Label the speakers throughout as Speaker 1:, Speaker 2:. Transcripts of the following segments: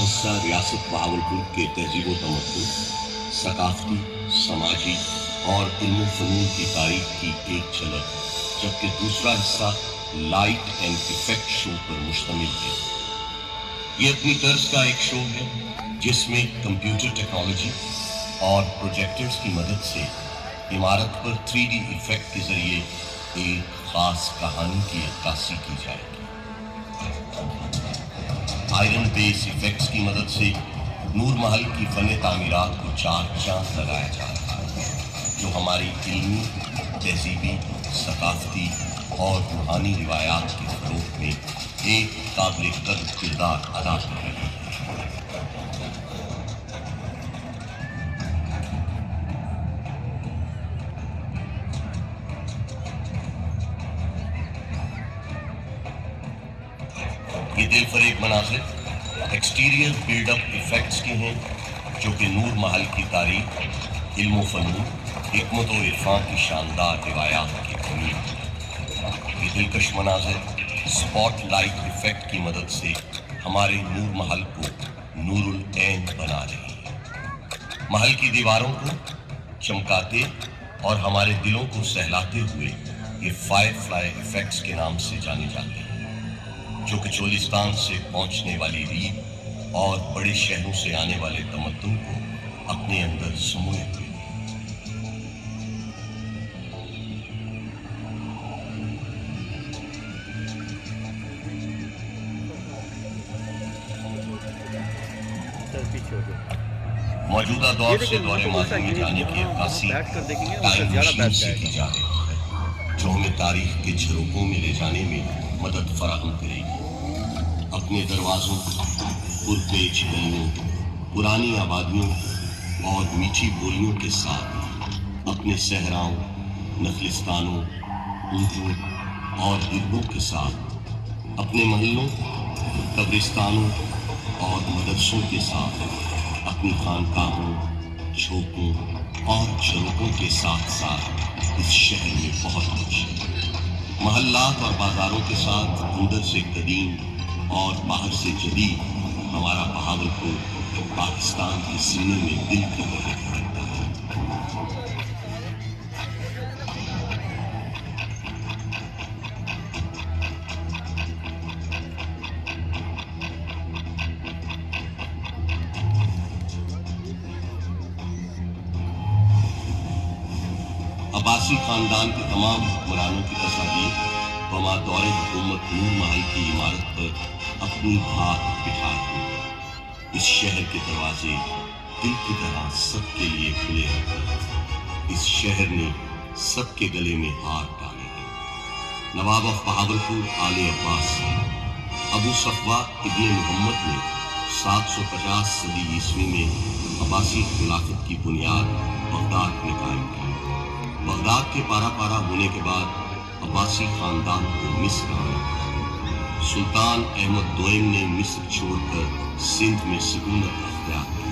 Speaker 1: حصہ ریاست بہاولپور کے تہذیب و تمدن، ثقافتی، سماجی اور علم و فنون کی تاریخ کی ایک جھلک، جبکہ دوسرا حصہ لائٹ اینڈ ایفیکٹ شو پر مشتمل ہے۔ یہ اپنی طرز کا ایک شو ہے جس میں کمپیوٹر ٹیکنالوجی اور پروجیکٹرز کی مدد سے عمارت پر 3D ایفیکٹ کے ذریعے ایک خاص کہانی کی عکاسی کی جائے گی۔ آئرن بیس ایفیکٹس کی مدد سے نور محل کی فن تعمیرات کو چار چاند لگایا جا رہا ہے، جو ہماری علمی، تہذیبی، ثقافتی اور روحانی روایات کے فروغ میں ایک قابل قدر کردار ادا کر رہی ہے۔ یہ دل فریب مناظر ایکسٹیریئر بلڈ اپ ایفیکٹس کے ہیں، جو کہ نور محل کی تاریخ، علم و فنون، حکمت و عرفان کی شاندار روایات کی کمی ہے۔ یہ دلکش مناظر اسپاٹ لائٹ ایفیکٹ کی مدد سے ہمارے نور محل کو نور العین بنا رہی ہے۔ محل کی دیواروں کو چمکاتے اور ہمارے دلوں کو سہلاتے ہوئے یہ فائر فلائی ایفیکٹس کے نام سے جانے جاتے ہیں، جو کہ چولستان سے پہنچنے والی ریت اور بڑے شہروں سے آنے والے تمدن کو اپنے اندر سموئے ہوئے ہیں۔ موجودہ دور سے دور ماضی میں جانے کی عکاسی ٹائم مشین سے کی جا رہی ہے، جو ہمیں تاریخ کے جھروکوں میں لے جانے میں مدد فراہم کرے گی۔ اپنے دروازوں، پرپیچ گلیوں، پرانی آبادیوں اور میٹھی بولیوں کے ساتھ، اپنے صحراؤں، نخلستانوں، اونٹوں اور گربوں کے ساتھ، اپنے محلوں، قبرستانوں اور مدرسوں کے ساتھ، اپنی خانقاہوں، جھوپوں اور جھروکوں کے ساتھ ساتھ اس شہر میں بہت کچھ ہے۔ محلات اور بازاروں کے ساتھ اندر سے قدیم اور باہر سے جدید، ہمارا بہاولپور پاکستان کے سینے میں دل کی دہلیز رکھتا ہے۔ عباسی خاندان کے تمام حکمرانوں کی تصاویر بمادور حکومت نور محل کی عمارت پر اپنی ہاتھ بٹھا دی۔ اس شہر کے دروازے دل کی طرح سب کے لیے کھلے ہیں۔ اس شہر نے سب کے گلے میں ہار ڈالے ہیں۔ نواب آف بہاولپور آل عباس ابو صفوہ ابن محمد نے 750 صدی عیسوی میں عباسی خلافت کی بنیاد بغداد میں قائم کی۔ بغداد کے پارا پارا ہونے کے بعد عباسی خاندان کو مصر آنا پڑا۔ سلطان احمد دوئم نے مصر چھوڑ کر سندھ میں سکونت اختیار کی۔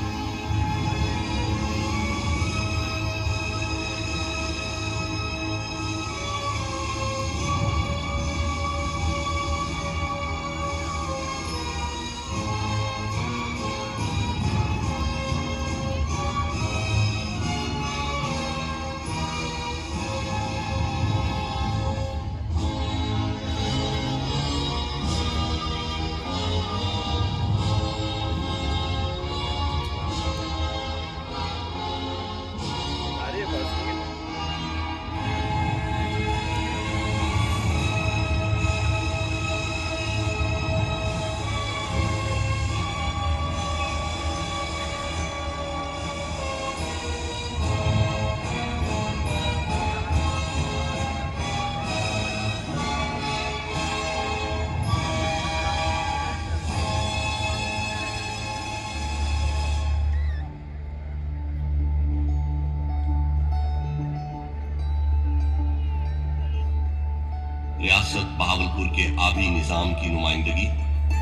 Speaker 1: ریاست بہاولپور کے آبی نظام کی نمائندگی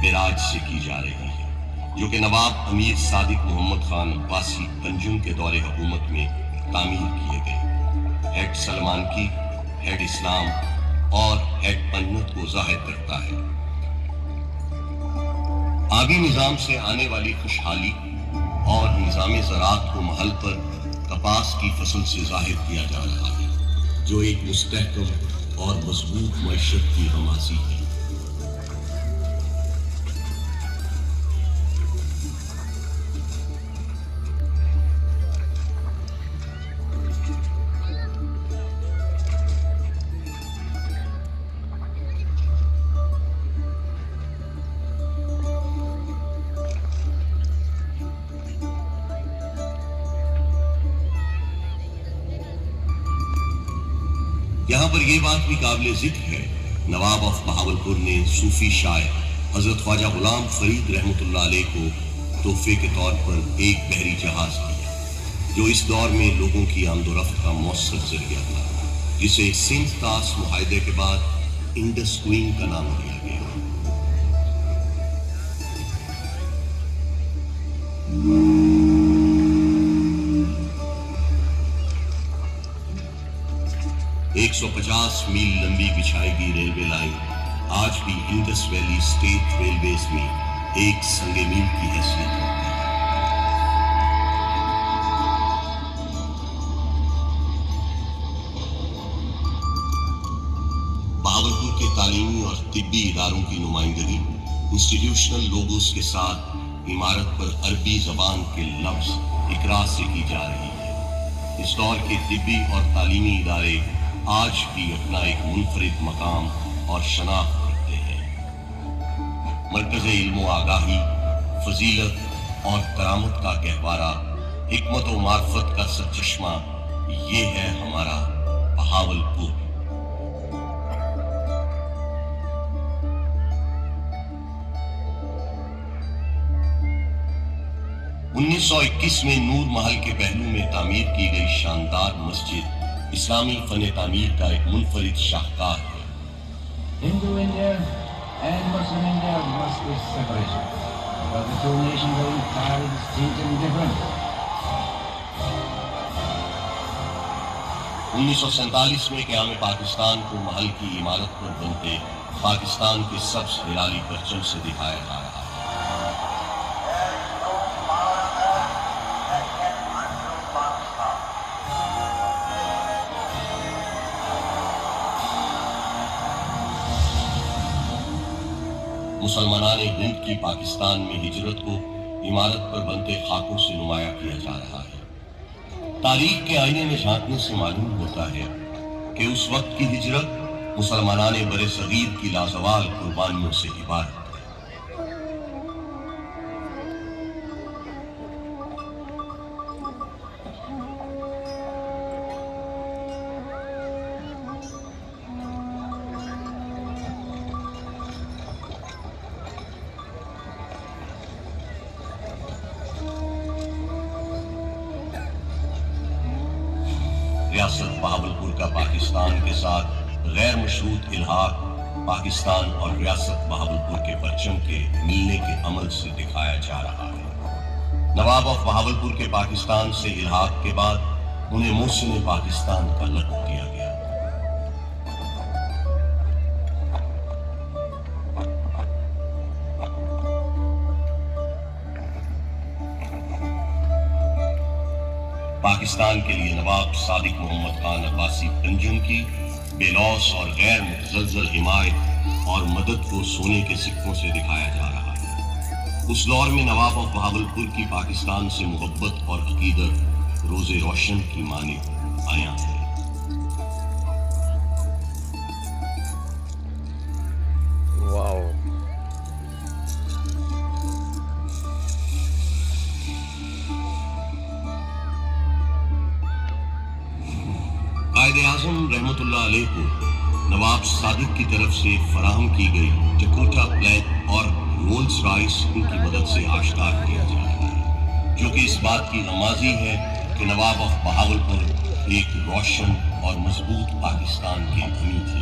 Speaker 1: بیراج سے کی جا رہی ہے، جو کہ نواب امیر صادق محمد خان عباسی پنجم کے دور حکومت میں تعمیر کیے گئے۔ ہیڈ سلمان کی، ہیڈ اسلام اور ہیڈ پنت کو ظاہر کرتا ہے۔ آبی نظام سے آنے والی خوشحالی اور نظام زراعت کو محل پر کپاس کی فصل سے ظاہر کیا جا رہا ہے، جو ایک مستحکم اور مضبوط معیشت کی رماسی ہے۔ یہاں پر یہ بات بھی قابل ذکر ہے، نواب آف بہاولپور نے صوفی شاعر حضرت خواجہ غلام فرید رحمۃ اللہ علیہ کو تحفے کے طور پر ایک بحری جہاز دیا، جو اس دور میں لوگوں کی آمد و رفت کا مؤثر ذریعہ تھا، جسے سندھ طاس معاہدے کے بعد انڈس کوئین کا نام دیا گیا۔ ایک 150 میل لمبی بچھائی گئی ریلوے لائن آج بھی انڈس ویلی اسٹیٹ ریلویز میں ایک سنگ میل کی حیثیت رکھتی ہے۔ بہاولپور کے تعلیمی اور طبی اداروں کی نمائندگی انسٹیٹیوشنل لوگوز کے ساتھ عمارت پر عربی زبان کے لفظ اقرا سے کی جا رہی ہے۔ اس دور کے طبی اور تعلیمی ادارے آج بھی اپنا ایک منفرد مقام اور شناخت رکھتے ہیں۔ مرکز علم و آگاہی، فضیلت اور کرامت کا گہوارہ، حکمت و معرفت کا سرچشمہ، یہ ہے ہمارا بہاولپور۔ 1921 میں نور محل کے پہلو میں تعمیر کی گئی شاندار مسجد اسلامی فن تعمیر کا ایک منفرد شاہکار ہے۔
Speaker 2: Hindu India and Muslim India must be separated, but the two nations are entirely distinct and different.
Speaker 1: 1947 میں قیام پاکستان کو محل کی عمارت پر بنتے پاکستان کے سبز ہلالی پرچم سے دکھایا جا رہا ہے۔ مسلمانان ہند کی پاکستان میں ہجرت کو عمارت پر بنتے خاکوں سے نمایاں کیا جا رہا ہے۔ تاریخ کے آئینے میں جھانکنے سے معلوم ہوتا ہے کہ اس وقت کی ہجرت مسلمانان بر صغیر کی لازوال قربانیوں سے عبارت ہے۔ ریاست بہاولپور کا پاکستان کے ساتھ غیر مشروط الحاق پاکستان اور ریاست بہاولپور کے پرچم کے ملنے کے عمل سے دکھایا جا رہا ہے۔ نواب آف بہاولپور کے پاکستان سے الحاق کے بعد انہیں محسن پاکستان کا لقب دیا گیا۔ پاکستان کے لیے نواب صادق محمد خان عباسی پنجم کی بے لوث اور غیر متزلزل حمایت اور مدد کو سونے کے سکوں سے دکھایا جا رہا ہے۔ اس دور میں نواب آف بہاولپور کی پاکستان سے محبت اور عقیدت روز روشن کی مانند عیاں ہے۔ قائد اعظم رحمۃ اللہ علیہ کو نواب صادق کی طرف سے فراہم کی گئی ڈکوٹا پلیٹ اور رولز رائس ان کی مدد سے آشکار کیا جا رہا ہے، جو کہ اس بات کی نمازی ہے کہ نواب آف بہاولپور ایک روشن اور مضبوط پاکستان کے حامی تھے۔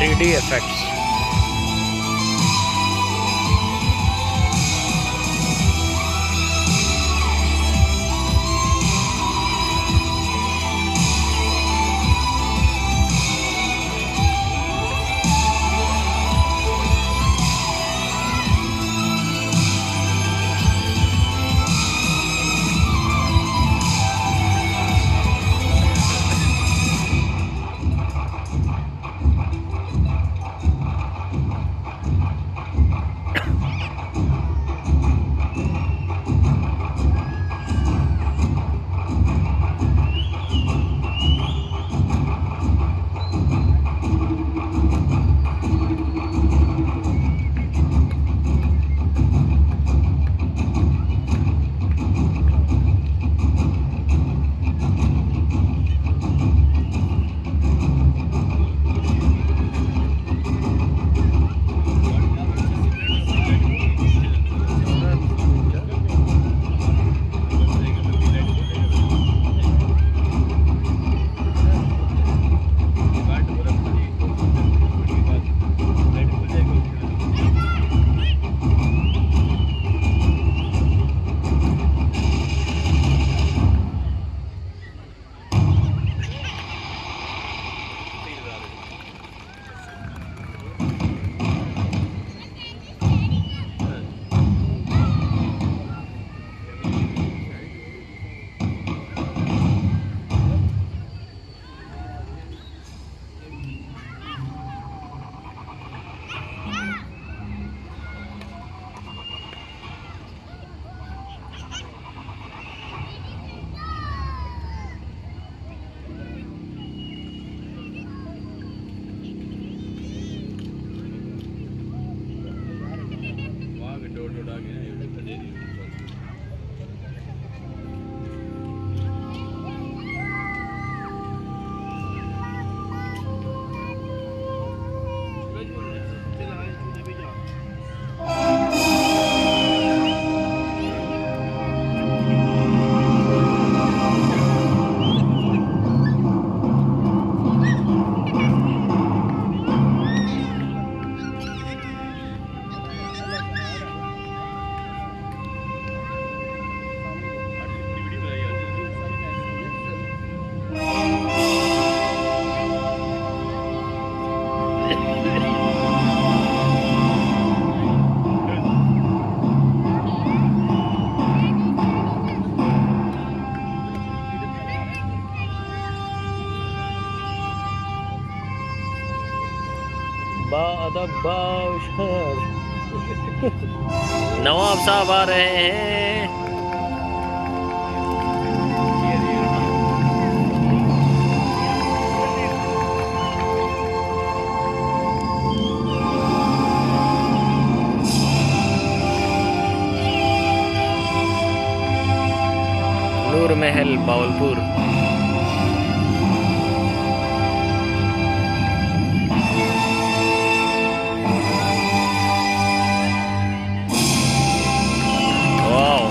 Speaker 3: 3D effects. ادب باوشر نواب صاحب آ رہے ہیں. نور محل باولپور. واو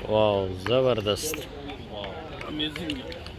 Speaker 3: واو زبردست.
Speaker 4: Amazing.